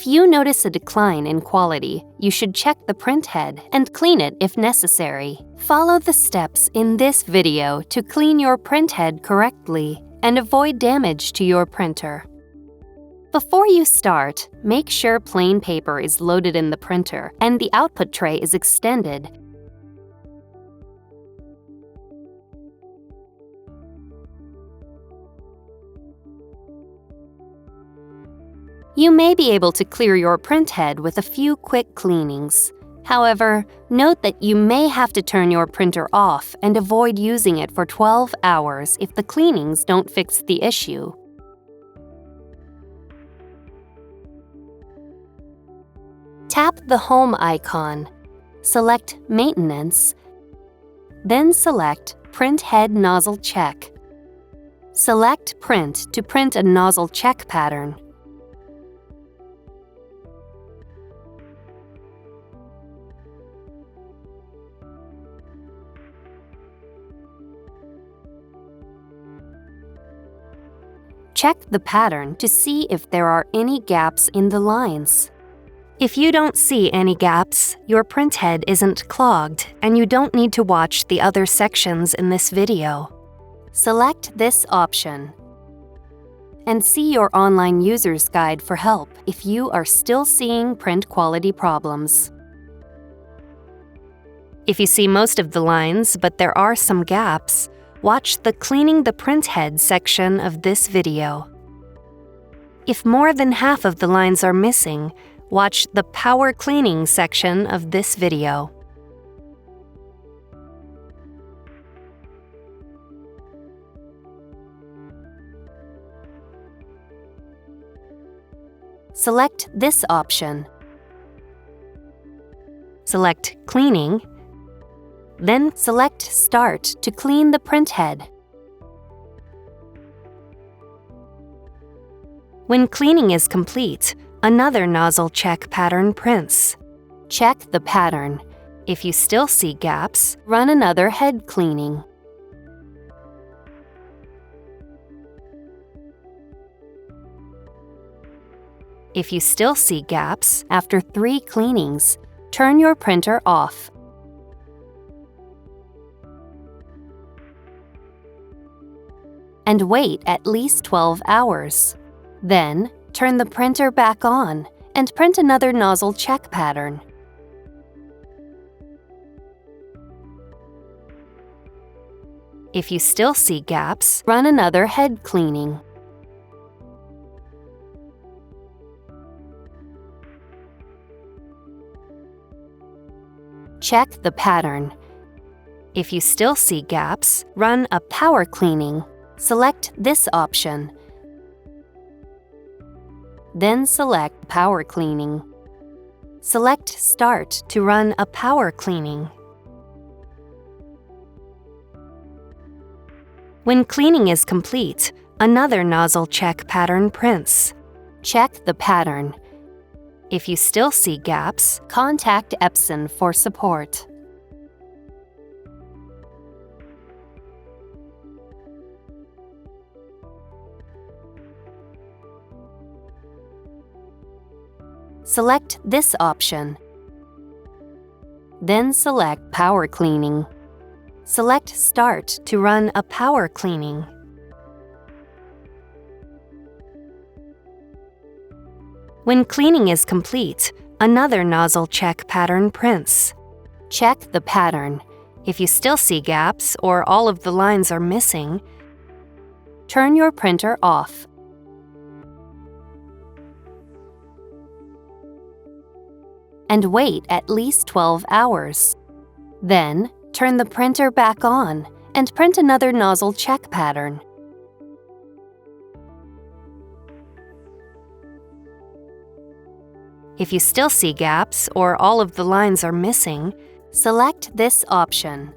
you notice a decline in quality, you should check the printhead and clean it if necessary. Follow the steps in this video to clean your printhead correctly and avoid damage to your printer. Before you start, make sure plain paper is loaded in the printer and the output tray is extended. You may be able to clear your printhead with a few quick cleanings. However, note that you may have to turn your printer off and avoid using it for 12 hours if the cleanings don't fix the issue. Tap the Home icon, select Maintenance, then select Printhead Nozzle Check. Select Print to print a nozzle check pattern. Check the pattern to see if there are any gaps in the lines. If you don't see any gaps, your printhead isn't clogged and you don't need to watch the other sections in this video. Select this option and see your online user's guide for help if you are still seeing print quality problems. If you see most of the lines but there are some gaps, watch the Cleaning the Printhead section of this video. If more than half of the lines are missing, watch the Power Cleaning section of this video. Select this option. Select Cleaning, then select Start to clean the printhead. When cleaning is complete, another nozzle check pattern prints. Check the pattern. If you still see gaps, run another head cleaning. If you still see gaps after 3 cleanings, turn your printer off. And wait at least 12 hours. Then, turn the printer back on and print another nozzle check pattern. If you still see gaps, run another head cleaning. Check the pattern. If you still see gaps, run a power cleaning. Select this option. Then select Power Cleaning. Select Start to run a power cleaning. When cleaning is complete, another nozzle check pattern prints. Check the pattern. If you still see gaps, contact Epson for support. Select this option. Then select Power Cleaning. Select Start to run a power cleaning. When cleaning is complete, another nozzle check pattern prints. Check the pattern. If you still see gaps or all of the lines are missing, turn your printer off. And wait at least 12 hours. Then, turn the printer back on and print another nozzle check pattern. If you still see gaps or all of the lines are missing, select this option.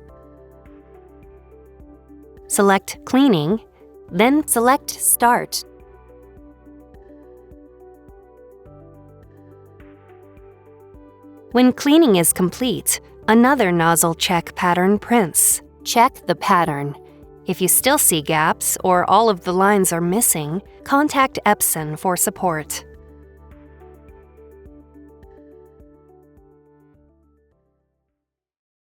Select Cleaning, then select Start. When cleaning is complete, another nozzle check pattern prints. Check the pattern. If you still see gaps or all of the lines are missing, contact Epson for support.